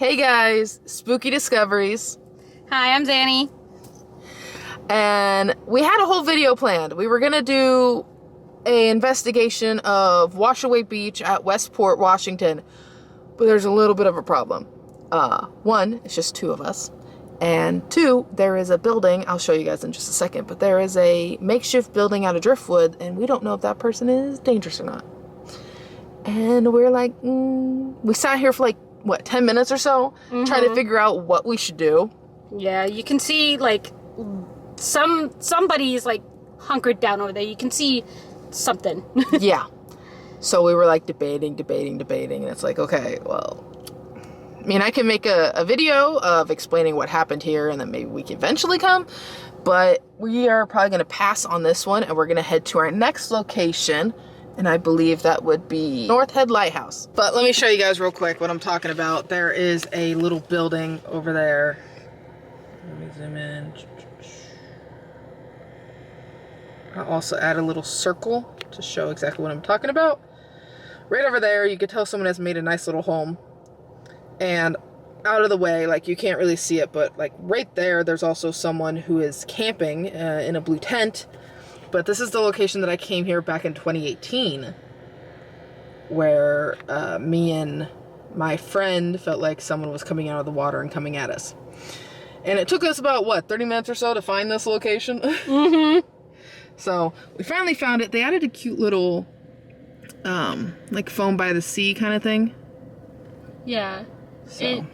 Hey guys, Spooky Discoveries. Hi, I'm Zanny. And we had a whole video planned. We were gonna do a investigation of Washaway Beach at Westport, Washington. But there's a little bit of a problem. One, it's just two of us. And two, there is a building, I'll show you guys in just a second, but there is a makeshift building out of driftwood, and we don't know if that person is dangerous or not. And we're like, we sat here for 10 minutes or so, trying to figure out what we should do. Yeah, you can see somebody's hunkered down over there. You can see something. Yeah. So we were debating, and it's okay, well, I mean, I can make a video of explaining what happened here, and then maybe we can eventually come, but we are probably going to pass on this one, and we're going to head to our next location. And I believe that would be North Head Lighthouse. But let me show you guys real quick what I'm talking about. There is a little building over there. Let me zoom in. I'll also add a little circle to show exactly what I'm talking about. Right over there, you can tell someone has made a nice little home. And out of the way, you can't really see it, but right there, there's also someone who is camping in a blue tent. But this is the location that I came here back in 2018, where me and my friend felt like someone was coming out of the water and coming at us. And it took us about, 30 minutes or so to find this location? Mm-hmm. So we finally found it. They added a cute little, phone by the sea kind of thing. Yeah. So.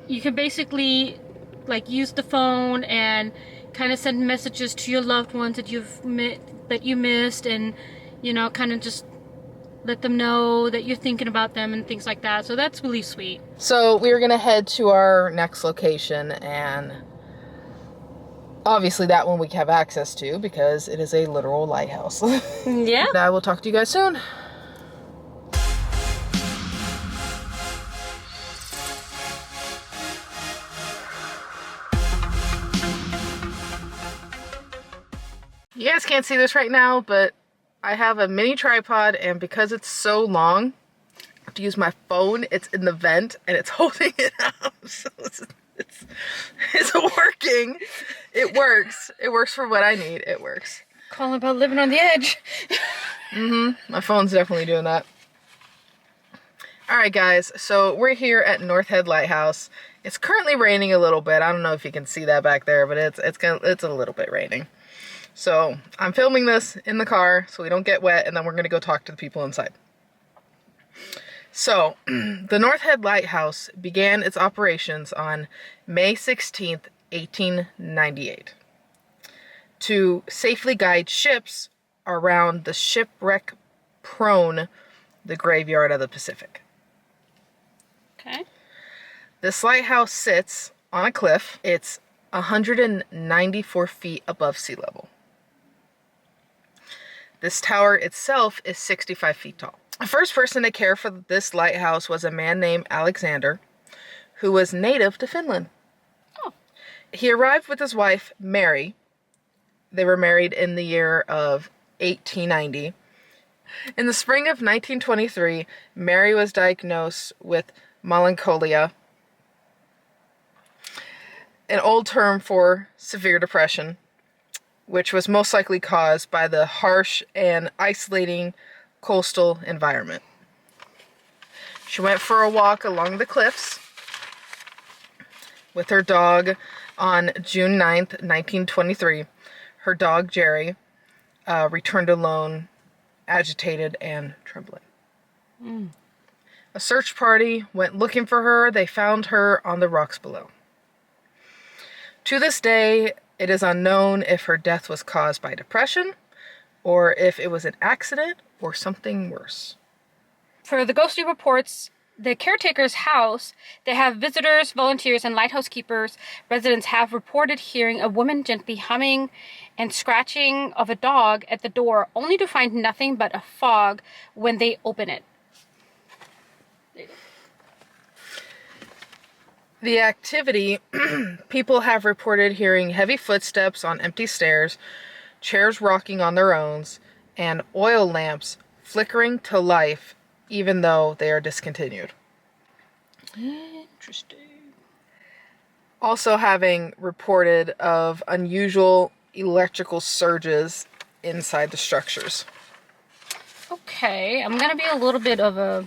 You could basically, use the phone and kind of send messages to your loved ones that you missed, and kind of just let them know that you're thinking about them and things like that. So that's really sweet. So we were gonna head to our next location, and obviously that one we have access to because it is a literal lighthouse. Yeah. And I will talk to you guys soon. You guys can't see this right now, but I have a mini tripod, and because it's so long, I have to use my phone. It's in the vent, and it's holding it up. So it's working. It works. It works for what I need. It works. Calling about living on the edge. My phone's definitely doing that. Alright guys, so we're here at North Head Lighthouse. It's currently raining a little bit. I don't know if you can see that back there, but it's a little bit raining. So I'm filming this in the car so we don't get wet, and then we're going to go talk to the people inside. So the North Head Lighthouse began its operations on May 16th, 1898 to safely guide ships around the shipwreck-prone the graveyard of the Pacific. Okay. This lighthouse sits on a cliff. It's 194 feet above sea level. This tower itself is 65 feet tall. The first person to care for this lighthouse was a man named Alexander, who was native to Finland. Oh. He arrived with his wife, Mary. They were married in the year of 1890. In the spring of 1923, Mary was diagnosed with melancholia, an old term for severe depression, which was most likely caused by the harsh and isolating coastal environment. She went for a walk along the cliffs with her dog on June 9th, 1923. Her dog, Jerry, returned alone, agitated and trembling. A search party went looking for her. They found her on the rocks below. To this day, it is unknown if her death was caused by depression or if it was an accident or something worse. For the ghostly reports, the caretaker's house, they have visitors, volunteers, and lighthouse keepers. Residents have reported hearing a woman gently humming and scratching of a dog at the door, only to find nothing but a fog when they open it. The activity, people have reported hearing heavy footsteps on empty stairs, chairs rocking on their own, and oil lamps flickering to life even though they are discontinued. Interesting. Also having reported of unusual electrical surges inside the structures. Okay, I'm gonna be a little bit of a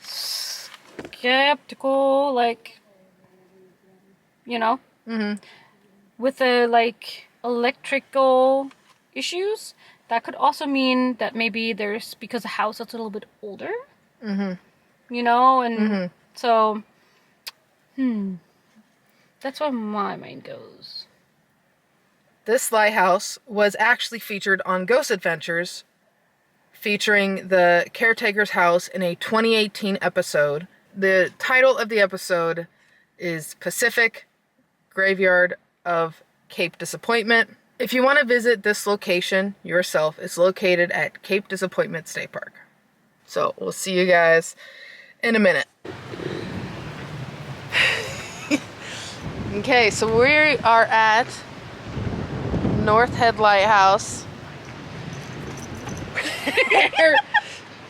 skeptical, like, you know, with the, like, electrical issues. That could also mean that maybe there's, because the house is a little bit older, you know, and so, that's where my mind goes. This lighthouse was actually featured on Ghost Adventures, featuring the caretaker's house in a 2018 episode. The title of the episode is Pacific Graveyard of Cape Disappointment. If you want to visit this location yourself, it's located at Cape Disappointment State Park. So we'll see you guys in a minute. Okay, so we are at North Head Lighthouse.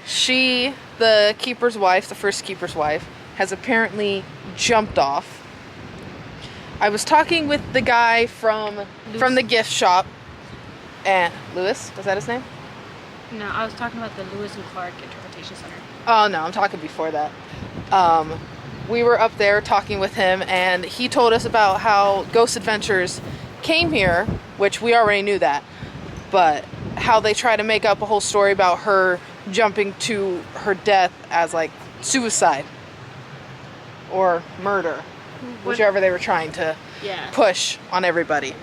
She, the keeper's wife, the first keeper's wife, has apparently jumped off. I was talking with the guy from the gift shop, and Lewis, was that his name? No, I was talking about the Lewis and Clark Interpretation Center. Oh no, I'm talking before that. We were up there talking with him, and he told us about how Ghost Adventures came here, which we already knew that, but how they try to make up a whole story about her jumping to her death as like suicide or murder, whichever they were trying to push on everybody.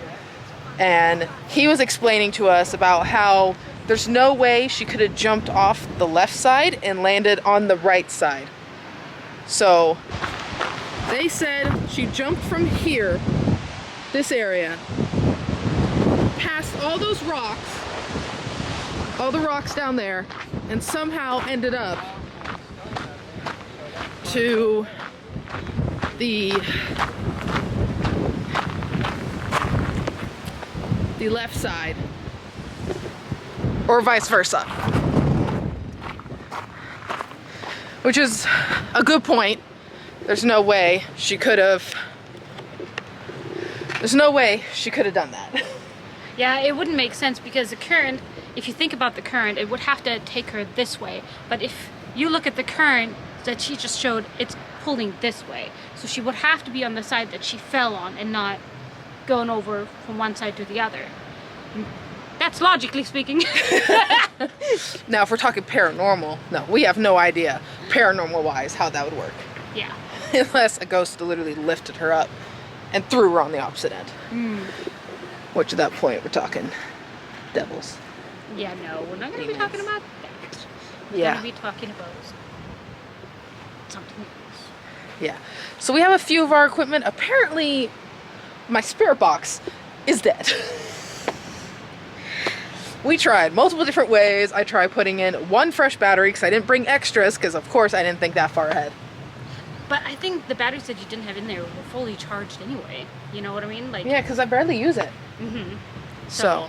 And he was explaining to us about how there's no way she could have jumped off the left side and landed on the right side. So they said she jumped from here, this area, past all those rocks, all the rocks down there, and somehow ended up to the left side, or vice versa. Which is a good point. There's no way she could have done that. Yeah, it wouldn't make sense because the current, if you think about the current, it would have to take her this way. But if you look at the current that she just showed, it's pulling this way. So she would have to be on the side that she fell on and not going over from one side to the other. That's logically speaking. Now, if we're talking paranormal, no, we have no idea, paranormal-wise, how that would work. Yeah. Unless a ghost literally lifted her up and threw her on the opposite end. Which at that point, we're talking devils. Yeah, no, we're not going to be talking about that. We're going to be talking about something else. Yeah. So we have a few of our equipment. Apparently, my spirit box is dead. We tried multiple different ways. I tried putting in one fresh battery because I didn't bring extras because, of course, I didn't think that far ahead. But I think the batteries that you didn't have in there were fully charged anyway. You know what I mean? Like, yeah, because I barely use it. So,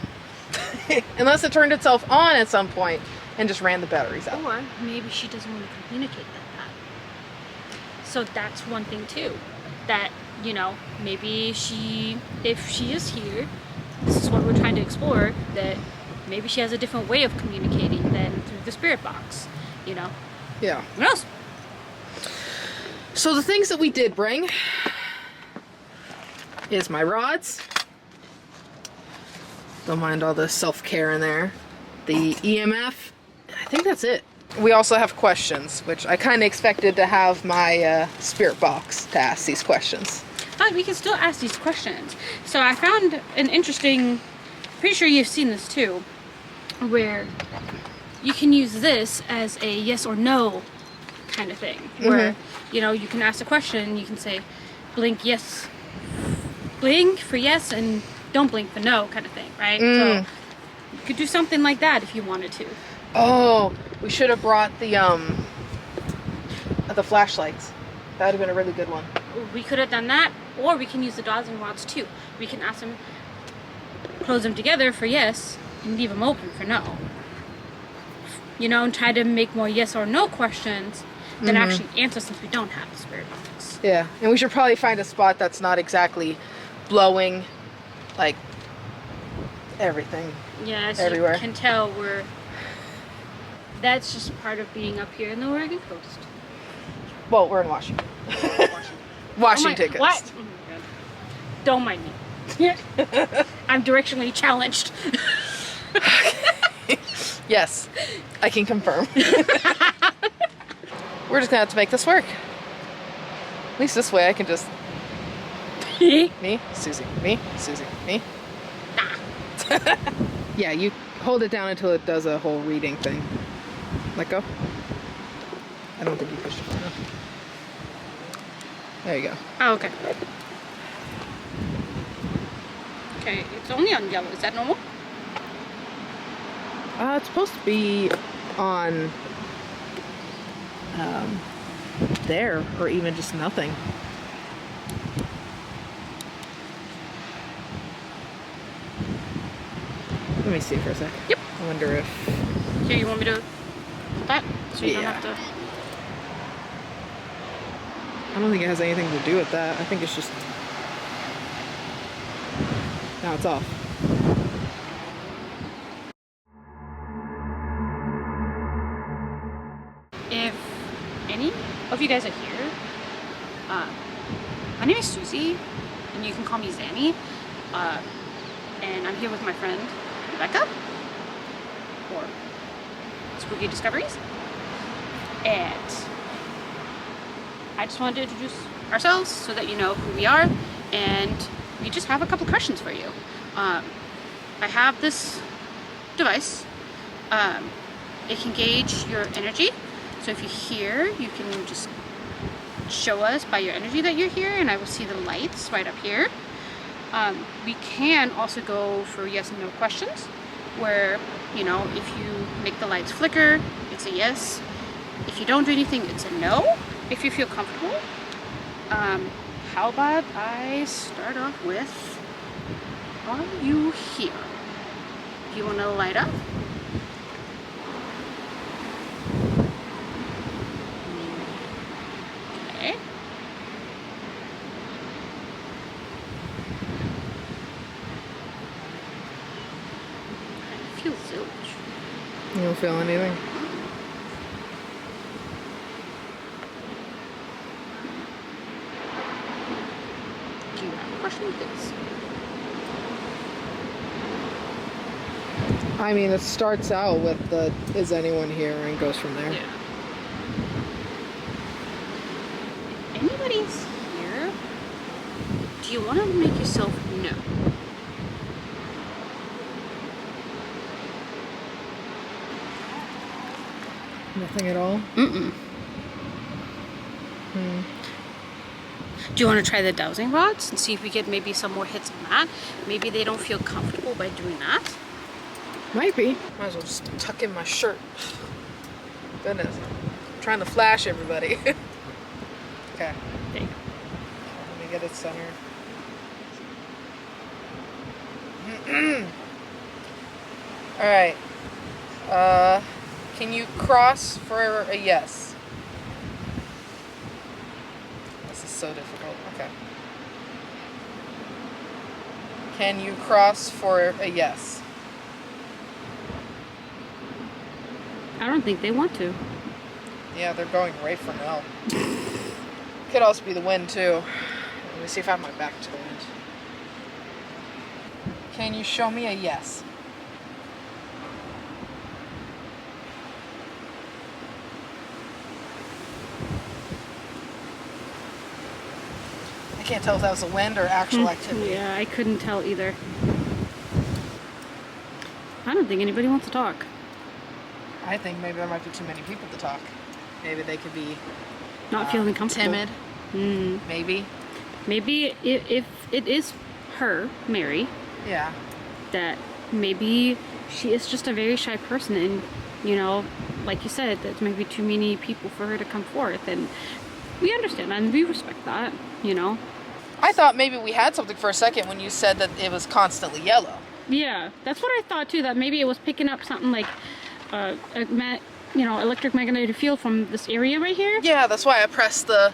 unless it turned itself on at some point and just ran the batteries out. Or maybe she doesn't want to communicate that. So that's one thing too. That, you know, maybe if she is here, this is what we're trying to explore, that maybe she has a different way of communicating than through the spirit box, you know? Yeah. Who knows? So the things that we did bring is my rods. Don't mind all the self-care in there. The EMF. I think that's it. We also have questions, which I kind of expected to have my spirit box to ask these questions. But we can still ask these questions. So I found an interesting, pretty sure you've seen this too, where you can use this as a yes or no kind of thing. Where, you know, you can ask a question, you can say, blink yes, blink for yes, and don't blink for no kind of thing, right? So you could do something like that if you wanted to. Oh, we should have brought the flashlights. That would have been a really good one. We could have done that, or we can use the dowsing rods too. We can ask them, close them together for yes, and leave them open for no. You know, and try to make more yes or no questions than actually answer, since we don't have the spirit box. Yeah, and we should probably find a spot that's not exactly blowing, like, everything. Yeah, as everywhere. you can tell, that's just part of being up here in the Oregon coast. Well, we're in Washington. Washington coast. What? Oh my God. Don't mind me. I'm directionally challenged. Yes, I can confirm. We're just gonna have to make this work. At least this way I can just... Me, Susie, me, Susie, me. Yeah, you hold it down until it does a whole reading thing. Let go. I don't think you pushed it enough. There you go. Oh, okay. Okay, it's only on yellow. Is that normal? It's supposed to be on there, or even just nothing. Let me see for a sec. Yep. I wonder if... Here, you want me to put that? So you don't have to... I don't think it has anything to do with that. I think it's just... Now it's off. If any of you guys are here, my name is Susie, and you can call me Zanny, and I'm here with my friend Rebecca, or Spooky Discoveries, and I just wanted to introduce ourselves so that you know who we are, and we just have a couple questions for you. I have this device. It can gauge your energy. So if you're here, you can just show us by your energy that you're here, and I will see the lights right up here. We can also go for yes and no questions, where, you know, if you make the lights flicker, it's a yes. If you don't do anything, it's a no, if you feel comfortable. How about I start off with, are you here? Do you want to light up? Okay. I feel zilch. You don't feel anything? Do you have a question, please? I mean, it starts out with the "is anyone here" and goes from there. Yeah. If anybody's here, do you want to make yourself known? Nothing at all? Mm-mm. Do you want to try the dowsing rods and see if we get maybe some more hits on that? Maybe they don't feel comfortable by doing that. Might be. Might as well just tuck in my shirt. Goodness. I'm trying to flash everybody. Okay. There you go. Let me get it centered. Alright. Can you cross for a yes? This is so difficult. Okay. Can you cross for a yes? I don't think they want to. Yeah, they're going right for no. Could also be the wind, too. Let me see if I have my back to the wind. Can you show me a yes? I can't tell if that was a wind or actual activity. Yeah, I couldn't tell either. I don't think anybody wants to talk. I think maybe there might be too many people to talk. Maybe they could be Not feeling comfortable. timid. Maybe. Maybe if it is her, Mary, Yeah. that maybe she is just a very shy person, and, you know, like you said, there's maybe too many people for her to come forth, and we understand and we respect that, you know. I thought maybe we had something for a second when you said that it was constantly yellow. Yeah, that's what I thought too, that maybe it was picking up something like electromagnetic field from this area right here. Yeah, that's why I pressed the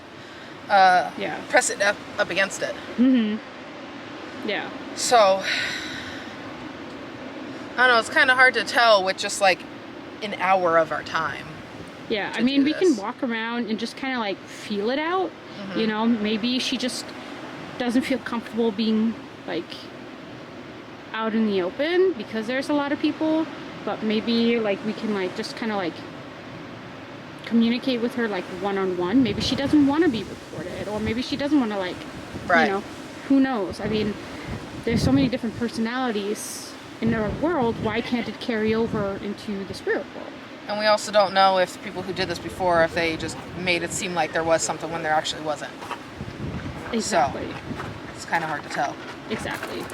Yeah. press it up against it. Yeah. So, I don't know, it's kind of hard to tell with just like an hour of our time. Yeah, I mean, we can walk around and just kind of like feel it out. You know, maybe she just doesn't feel comfortable being like out in the open because there's a lot of people, but maybe like we can like just kind of like communicate with her like one-on-one. Maybe she doesn't want to be recorded, or maybe she doesn't want to like, you know, who knows? I mean, there's so many different personalities in our world. Why can't it carry over into the spirit world? And we also don't know if people who did this before, if they just made it seem like there was something when there actually wasn't. Exactly. So, it's kind of hard to tell. Exactly.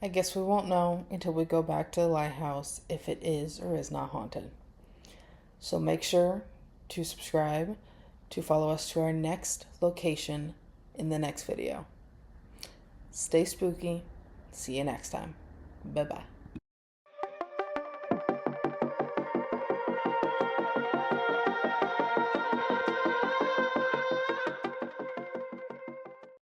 I guess we won't know until we go back to the lighthouse if it is or is not haunted. So make sure to subscribe to follow us to our next location in the next video. Stay spooky. See you next time. Bye-bye.